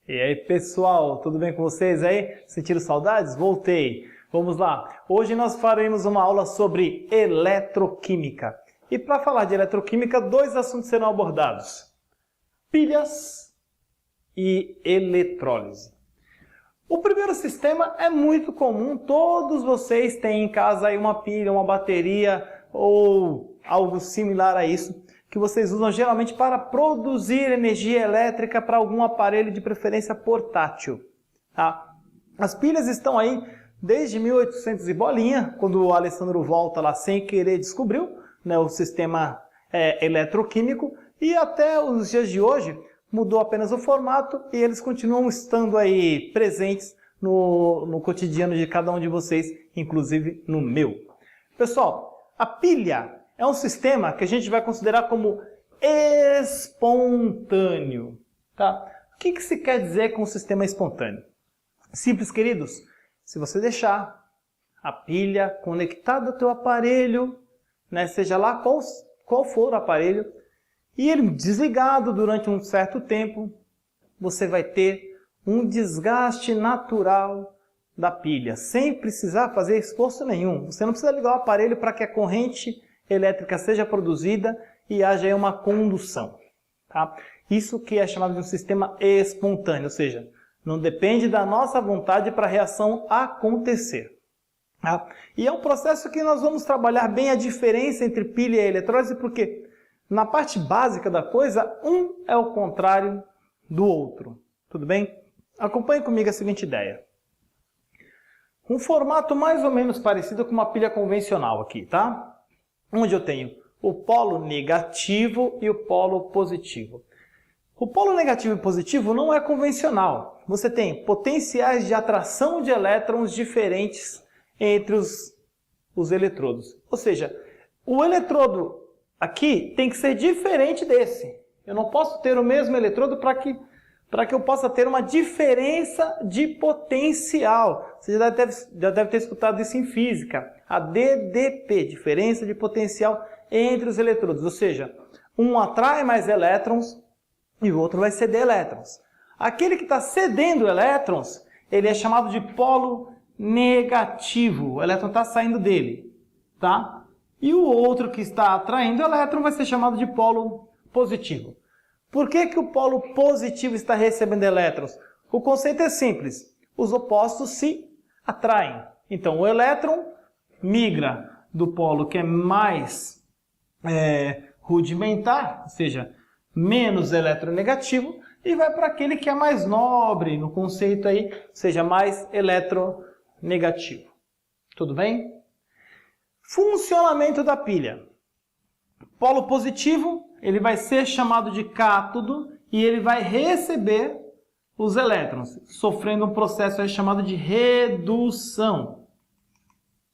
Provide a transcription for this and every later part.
E aí, pessoal, tudo bem com vocês aí? Sentiram saudades? Voltei. Vamos lá. Hoje nós faremos uma aula sobre eletroquímica. E para falar de eletroquímica, dois assuntos serão abordados: pilhas e eletrólise. O primeiro sistema é muito comum, todos vocês têm em casa aí uma pilha, uma bateria ou algo similar a isso, que vocês usam geralmente para produzir energia elétrica para algum aparelho, de preferência portátil. Tá? As pilhas estão aí desde 1800 e bolinha, quando o Alessandro Volta lá sem querer descobriu, né, o sistema eletroquímico, e até os dias de hoje mudou apenas o formato e eles continuam estando aí presentes no cotidiano de cada um de vocês, inclusive no meu. Pessoal, a pilha é um sistema que a gente vai considerar como espontâneo. Tá? O que se quer dizer com o sistema espontâneo? Simples, queridos. Se você deixar a pilha conectada ao teu aparelho, né, seja lá qual for o aparelho, e ele desligado durante um certo tempo, você vai ter um desgaste natural da pilha, sem precisar fazer esforço nenhum. Você não precisa ligar o aparelho para que a corrente elétrica seja produzida e haja aí uma condução. Tá? Isso que é chamado de um sistema espontâneo, ou seja, não depende da nossa vontade para a reação acontecer. Tá? E é um processo que nós vamos trabalhar bem a diferença entre pilha e eletrólise, porque na parte básica da coisa, um é o contrário do outro. Tudo bem? Acompanhe comigo a seguinte ideia. Um formato mais ou menos parecido com uma pilha convencional aqui, tá? Onde eu tenho o polo negativo e o polo positivo. O polo negativo e positivo não é convencional. Você tem potenciais de atração de elétrons diferentes entre os eletrodos. Ou seja, o eletrodo aqui tem que ser diferente desse. Eu não posso ter o mesmo eletrodo para que eu possa ter uma diferença de potencial. Você já deve ter escutado isso em física. A DDP, diferença de potencial entre os eletrodos. Ou seja, um atrai mais elétrons e o outro vai ceder elétrons. Aquele que está cedendo elétrons, ele é chamado de polo negativo. O elétron está saindo dele. Tá? E o outro que está atraindo elétron vai ser chamado de polo positivo. Por que o polo positivo está recebendo elétrons? O conceito é simples. Os opostos se atraem. Então, o elétron migra do polo que é mais rudimentar, ou seja, menos eletronegativo, e vai para aquele que é mais nobre, no conceito aí, ou seja, mais eletronegativo. Tudo bem? Funcionamento da pilha. Polo positivo, ele vai ser chamado de cátodo e ele vai receber os elétrons, sofrendo um processo aí chamado de redução.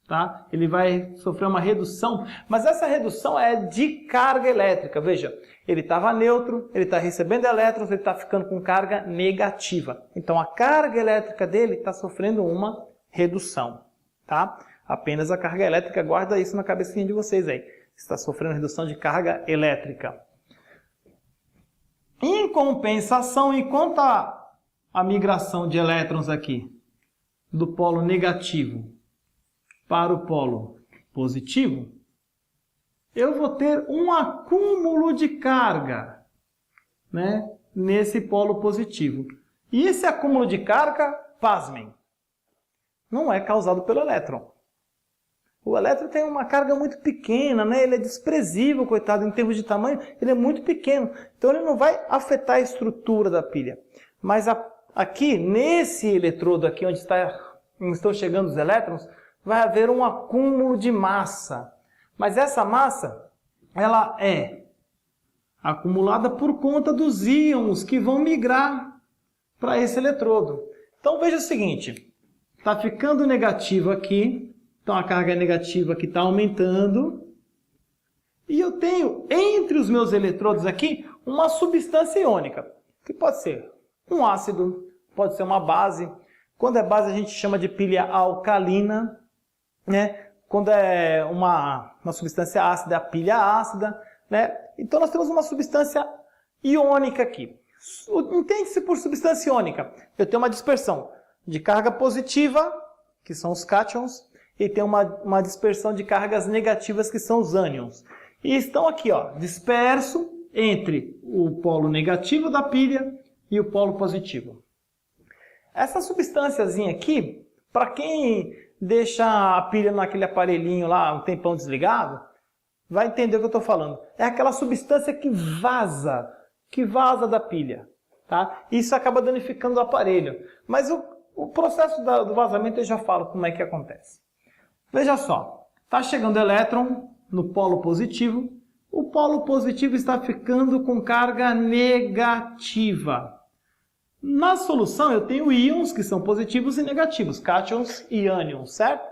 Tá? Ele vai sofrer uma redução, mas essa redução é de carga elétrica. Veja, ele estava neutro, ele está recebendo elétrons, ele está ficando com carga negativa. Então a carga elétrica dele está sofrendo uma redução. Tá? Apenas a carga elétrica, guarda isso na cabecinha de vocês aí. Está sofrendo redução de carga elétrica. Em compensação, enquanto a migração de elétrons aqui do polo negativo para o polo positivo, eu vou ter um acúmulo de carga, né, nesse polo positivo. E esse acúmulo de carga, pasmem, não é causado pelo elétron. O elétron tem uma carga muito pequena, né? Ele é desprezível, coitado, em termos de tamanho, ele é muito pequeno. Então ele não vai afetar a estrutura da pilha. Mas aqui, nesse eletrodo aqui onde estão chegando os elétrons, vai haver um acúmulo de massa. Mas essa massa, ela é acumulada por conta dos íons que vão migrar para esse eletrodo. Então veja o seguinte, está ficando negativo aqui. Então a carga negativa aqui está aumentando. E eu tenho entre os meus eletrodos aqui uma substância iônica, que pode ser um ácido, pode ser uma base. Quando é base a gente chama de pilha alcalina, né? Quando é uma substância ácida, a pilha ácida, né? Então nós temos uma substância iônica aqui. Entende-se por substância iônica. Eu tenho uma dispersão de carga positiva, que são os cátions, e tem uma dispersão de cargas negativas, que são os ânions. E estão aqui, ó, disperso entre o polo negativo da pilha e o polo positivo. Essa substânciazinha aqui, para quem deixa a pilha naquele aparelhinho lá um tempão desligado, vai entender o que eu estou falando. É aquela substância que vaza da pilha. Tá? Isso acaba danificando o aparelho. Mas o processo do vazamento eu já falo como é que acontece. Veja só, está chegando elétron no polo positivo. O polo positivo está ficando com carga negativa. Na solução eu tenho íons que são positivos e negativos, cátions e ânions, certo?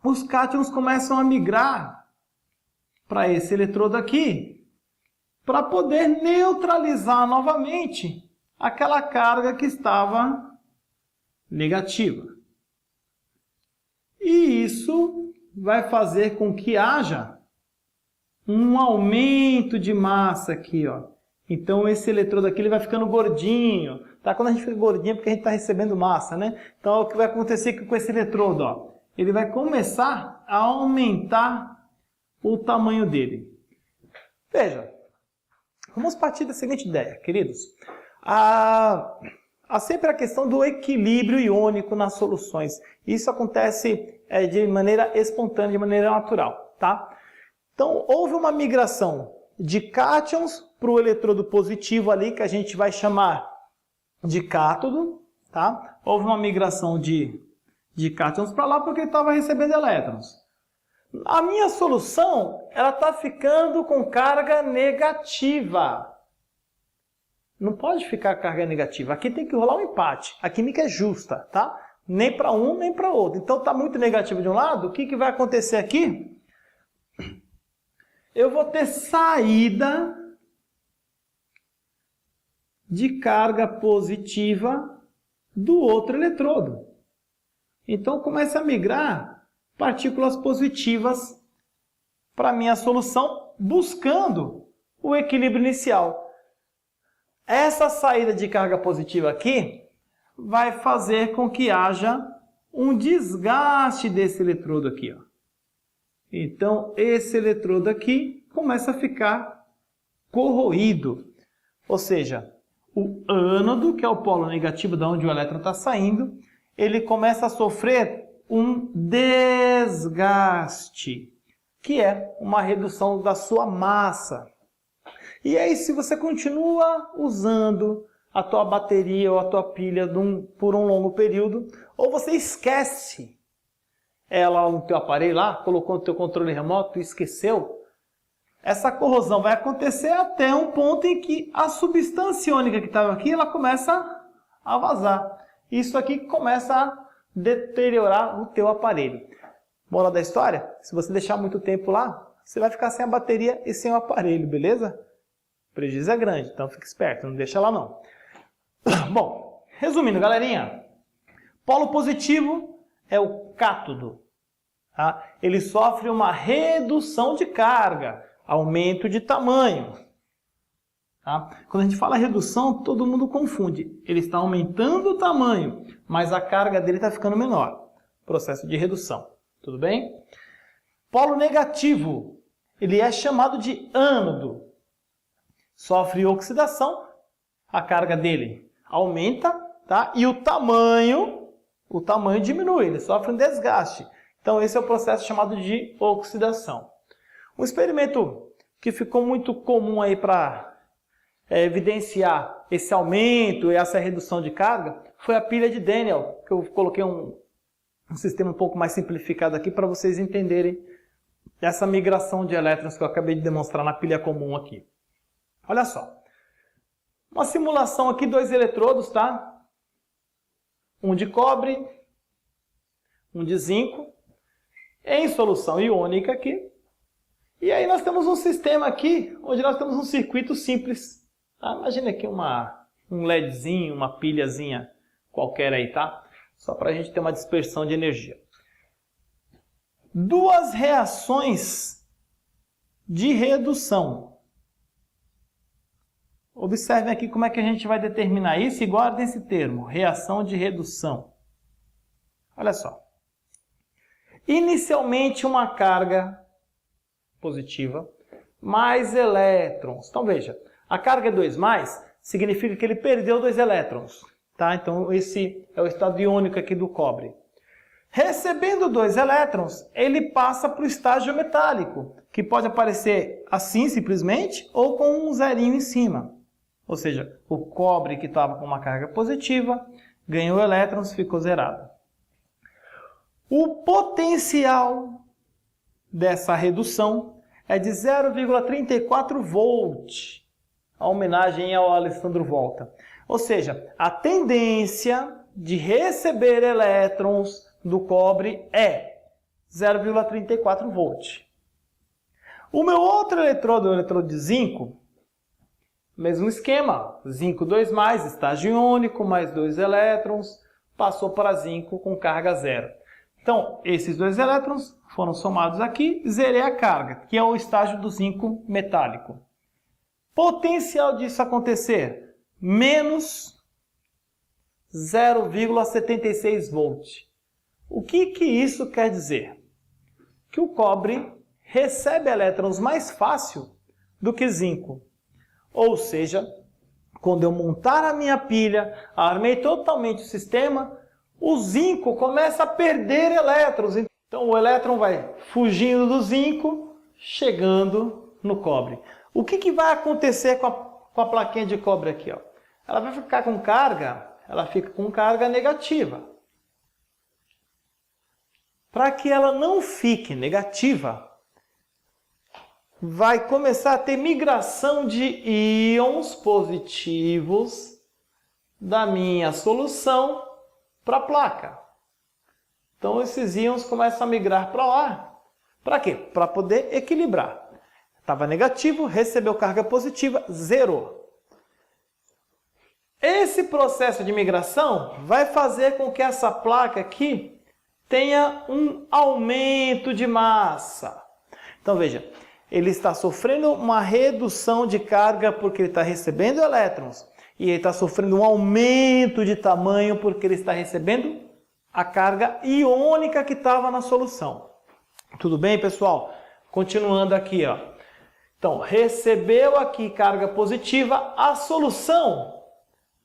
Os cátions começam a migrar para esse eletrodo aqui, para poder neutralizar novamente aquela carga que estava negativa. E isso vai fazer com que haja um aumento de massa aqui, ó. Então esse eletrodo aqui ele vai ficando gordinho, tá? Quando a gente fica gordinho é porque a gente está recebendo massa, né? Então o que vai acontecer com esse eletrodo, ó? Ele vai começar a aumentar o tamanho dele. Veja, vamos partir da seguinte ideia, queridos. Há sempre a questão do equilíbrio iônico nas soluções. Isso acontece de maneira espontânea, de maneira natural, tá? Então, houve uma migração de cátions para o eletrodo positivo ali, que a gente vai chamar de cátodo, tá? Houve uma migração de cátions para lá porque ele estava recebendo elétrons. A minha solução, ela está ficando com carga negativa. Não pode ficar carga negativa. Aqui tem que rolar um empate. A química é justa, tá? Nem para um, nem para outro. Então está muito negativo de um lado. O que vai acontecer aqui? Eu vou ter saída de carga positiva do outro eletrodo. Então começa a migrar partículas positivas para a minha solução, buscando o equilíbrio inicial. Essa saída de carga positiva aqui vai fazer com que haja um desgaste desse eletrodo aqui, ó. Então, esse eletrodo aqui começa a ficar corroído. Ou seja, o ânodo, que é o polo negativo de onde o elétron está saindo, ele começa a sofrer um desgaste, que é uma redução da sua massa. E aí, se você continua usando a tua bateria ou a tua pilha por um longo período, ou você esquece ela no teu aparelho lá, colocou no teu controle remoto e esqueceu, essa corrosão vai acontecer até um ponto em que a substância iônica que estava aqui, ela começa a vazar. Isso aqui começa a deteriorar o teu aparelho. Moral da história? Se você deixar muito tempo lá, você vai ficar sem a bateria e sem o aparelho, beleza? O prejuízo é grande, então fique esperto, não deixa lá não. Bom, resumindo, galerinha, polo positivo é o cátodo. Tá? Ele sofre uma redução de carga, aumento de tamanho. Tá? Quando a gente fala redução, todo mundo confunde. Ele está aumentando o tamanho, mas a carga dele está ficando menor. Processo de redução. Tudo bem? Polo negativo, ele é chamado de ânodo. Sofre oxidação, a carga dele aumenta, tá? E o tamanho diminui, ele sofre um desgaste. Então esse é o processo chamado de oxidação. Um experimento que ficou muito comum aí para evidenciar esse aumento e essa redução de carga foi a pilha de Daniell, que eu coloquei um sistema um pouco mais simplificado aqui para vocês entenderem essa migração de elétrons que eu acabei de demonstrar na pilha comum aqui. Olha só, uma simulação aqui, 2 eletrodos, tá? Um de cobre, um de zinco, em solução iônica aqui. E aí nós temos um sistema aqui, onde nós temos um circuito simples. Tá? Imagina aqui um LEDzinho, uma pilhazinha qualquer aí, tá? Só para a gente ter uma dispersão de energia. 2 reações de redução. Observem aqui como é que a gente vai determinar isso e guardem esse termo, reação de redução. Olha só. Inicialmente uma carga positiva, mais elétrons. Então veja, a carga é 2+, significa que ele perdeu 2 elétrons. Tá? Então esse é o estado iônico aqui do cobre. Recebendo 2 elétrons, ele passa para o estágio metálico, que pode aparecer assim simplesmente ou com um zerinho em cima. Ou seja, o cobre que estava com uma carga positiva ganhou elétrons, ficou zerado. O potencial dessa redução é de 0,34 volt, a homenagem ao Alessandro Volta. Ou seja, a tendência de receber elétrons do cobre é 0,34 volt. O meu outro eletrodo, o eletrodo de zinco, mesmo esquema, zinco 2+, estágio iônico, mais 2 elétrons, passou para zinco com carga 0. Então, esses 2 elétrons foram somados aqui, zerei a carga, que é o estágio do zinco metálico. Potencial disso acontecer, menos 0,76 volt. O que isso quer dizer? Que o cobre recebe elétrons mais fácil do que zinco. Ou seja, quando eu montar a minha pilha, armei totalmente o sistema, o zinco começa a perder elétrons. Então o elétron vai fugindo do zinco, chegando no cobre. O que vai acontecer com a plaquinha de cobre aqui? Ó? Ela vai ficar com carga, ela fica com carga negativa. Para que ela não fique negativa, vai começar a ter migração de íons positivos da minha solução para a placa. Então esses íons começam a migrar para lá. Para quê? Para poder equilibrar. Estava negativo, recebeu carga positiva, zerou. Esse processo de migração vai fazer com que essa placa aqui tenha um aumento de massa. Então veja, ele está sofrendo uma redução de carga porque ele está recebendo elétrons. E ele está sofrendo um aumento de tamanho porque ele está recebendo a carga iônica que estava na solução. Tudo bem, pessoal? Continuando aqui, ó. Então, recebeu aqui carga positiva, a solução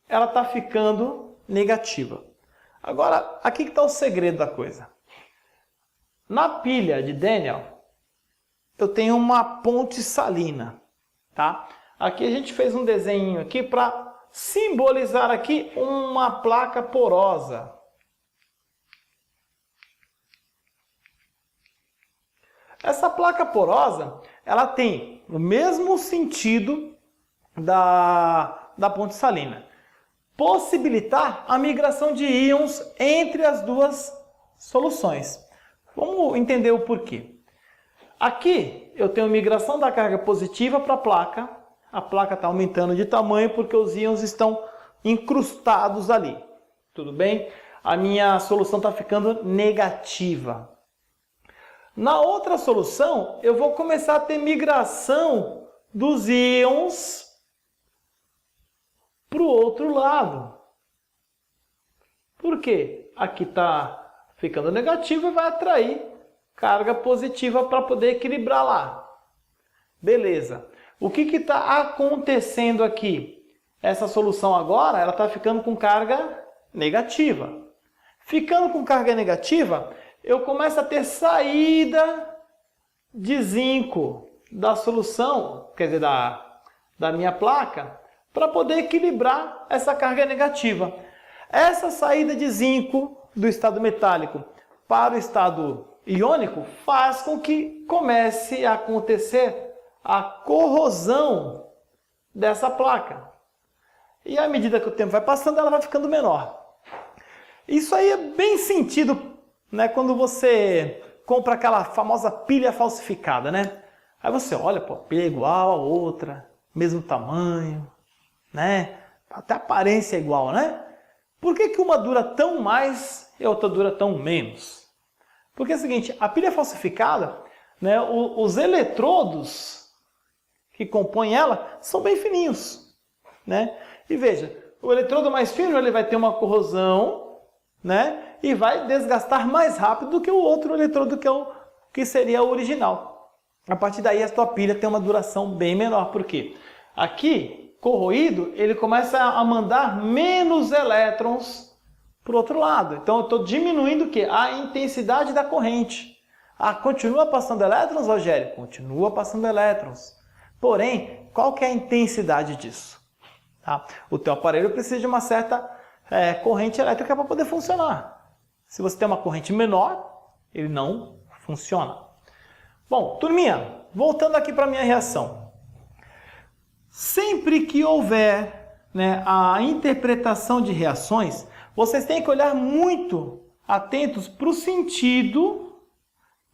ela está ficando negativa. Agora, aqui que está o segredo da coisa. Na pilha de Daniel, eu tenho uma ponte salina, tá? Aqui a gente fez um desenho aqui para simbolizar aqui uma placa porosa. Essa placa porosa, ela tem o mesmo sentido da ponte salina. Possibilitar a migração de íons entre as duas soluções. Vamos entender o porquê. Aqui eu tenho migração da carga positiva para a placa está aumentando de tamanho porque os íons estão incrustados ali. Tudo bem? A minha solução está ficando negativa. Na outra solução, eu vou começar a ter migração dos íons para o outro lado. Por quê? Aqui está ficando negativo e vai atrair carga positiva para poder equilibrar lá. Beleza. O que está acontecendo aqui? Essa solução agora ela está ficando com carga negativa. Ficando com carga negativa, eu começo a ter saída de zinco da solução, quer dizer, da minha placa, para poder equilibrar essa carga negativa. Essa saída de zinco do estado metálico para o estado iônico faz com que comece a acontecer a corrosão dessa placa. E à medida que o tempo vai passando, ela vai ficando menor. Isso aí é bem sentido, né, quando você compra aquela famosa pilha falsificada, né? Aí você olha, pô, a pilha é igual a outra, mesmo tamanho, né? Até a aparência é igual, né? Por que uma dura tão mais e a outra dura tão menos? Porque é o seguinte, a pilha falsificada, né, os eletrodos que compõem ela são bem fininhos. né? E veja, o eletrodo mais fino ele vai ter uma corrosão, né? E vai desgastar mais rápido do que o outro eletrodo que seria o original. A partir daí a tua pilha tem uma duração bem menor. Por quê? Aqui, corroído, ele começa a mandar menos elétrons para o outro lado. Então eu estou diminuindo o quê? A intensidade da corrente. Ah, continua passando elétrons, Rogério? Continua passando elétrons. Porém, qual que é a intensidade disso? Tá? O teu aparelho precisa de uma certa corrente elétrica para poder funcionar. Se você tem uma corrente menor, ele não funciona. Bom, turminha, voltando aqui para a minha reação. Sempre que houver, né, a interpretação de reações, vocês têm que olhar muito atentos para o sentido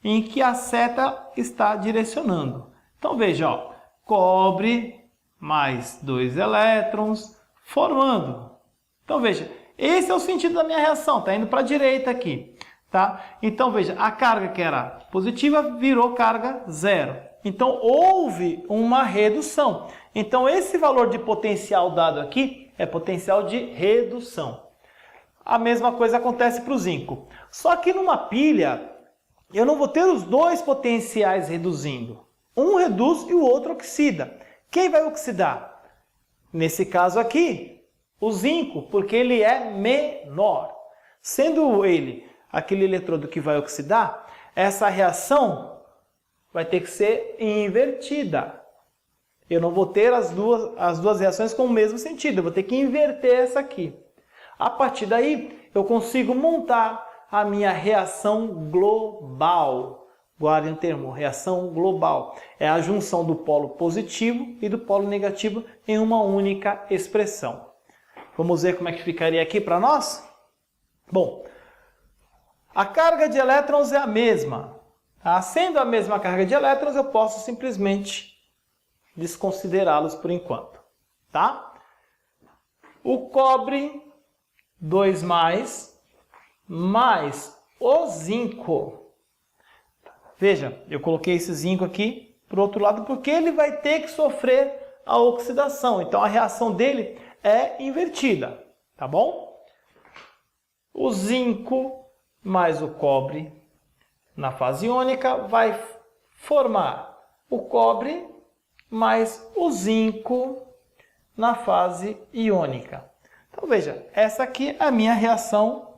em que a seta está direcionando. Então veja, ó, cobre mais 2 elétrons formando. Então veja, esse é o sentido da minha reação, está indo para a direita aqui. Tá? Então veja, a carga que era positiva virou carga zero. Então houve uma redução. Então esse valor de potencial dado aqui é potencial de redução. A mesma coisa acontece para o zinco. Só que numa pilha, eu não vou ter os dois potenciais reduzindo. Um reduz e o outro oxida. Quem vai oxidar? Nesse caso aqui, o zinco, porque ele é menor. Sendo ele aquele eletrodo que vai oxidar, essa reação vai ter que ser invertida. Eu não vou ter as duas reações com o mesmo sentido, eu vou ter que inverter essa aqui. A partir daí, eu consigo montar a minha reação global. Guardem o termo, reação global. É a junção do polo positivo e do polo negativo em uma única expressão. Vamos ver como é que ficaria aqui para nós? Bom, a carga de elétrons é a mesma. Tá? Sendo a mesma carga de elétrons, eu posso simplesmente desconsiderá-los por enquanto. Tá? O cobre 2+, mais o zinco. Veja, eu coloquei esse zinco aqui para o outro lado porque ele vai ter que sofrer a oxidação. Então a reação dele é invertida. Tá bom? O zinco mais o cobre na fase iônica vai formar o cobre mais o zinco na fase iônica. Então veja, essa aqui é a minha reação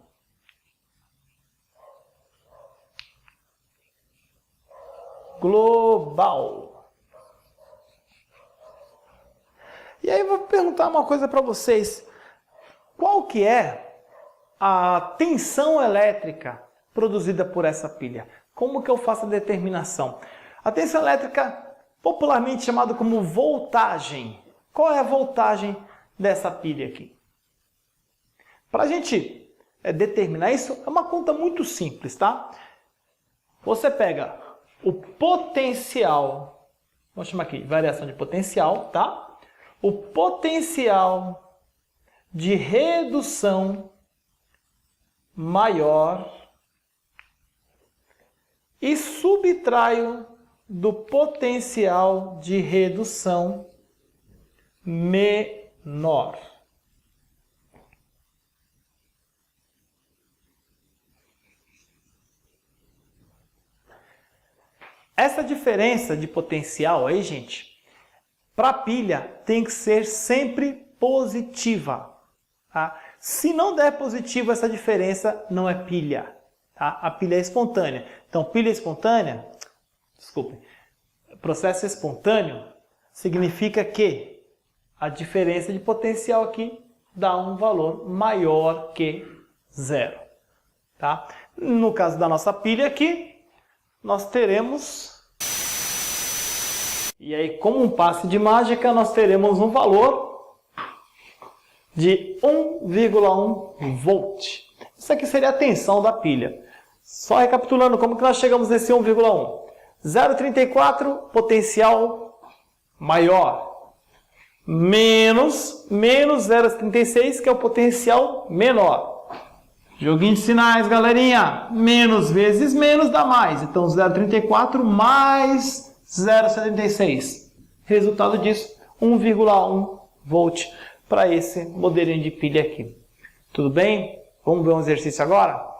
global. E aí eu vou perguntar uma coisa para vocês. Qual que é a tensão elétrica produzida por essa pilha? Como que eu faço a determinação? A tensão elétrica, popularmente chamada como voltagem. Qual é a voltagem dessa pilha aqui? Para a gente determinar isso, é uma conta muito simples, tá? Você pega o potencial, vamos chamar aqui, variação de potencial, tá? O potencial de redução maior e subtraio do potencial de redução menor. Essa diferença de potencial aí, gente, para a pilha tem que ser sempre positiva. Tá? Se não der positivo, essa diferença não é pilha. Tá? A pilha é espontânea. Então, pilha espontânea, desculpe, processo espontâneo significa que a diferença de potencial aqui dá um valor maior que zero. Tá? No caso da nossa pilha aqui, nós teremos, e aí como um passe de mágica, nós teremos um valor de 1,1 volt. Isso aqui seria a tensão da pilha. Só recapitulando, como que nós chegamos nesse 1,1? 0,34, potencial maior, menos 0,36, que é o potencial menor. Joguinho de sinais, galerinha. Menos vezes menos dá mais. Então, 0,34 mais 0,76. Resultado disso, 1,1 volt para esse modelinho de pilha aqui. Tudo bem? Vamos ver um exercício agora?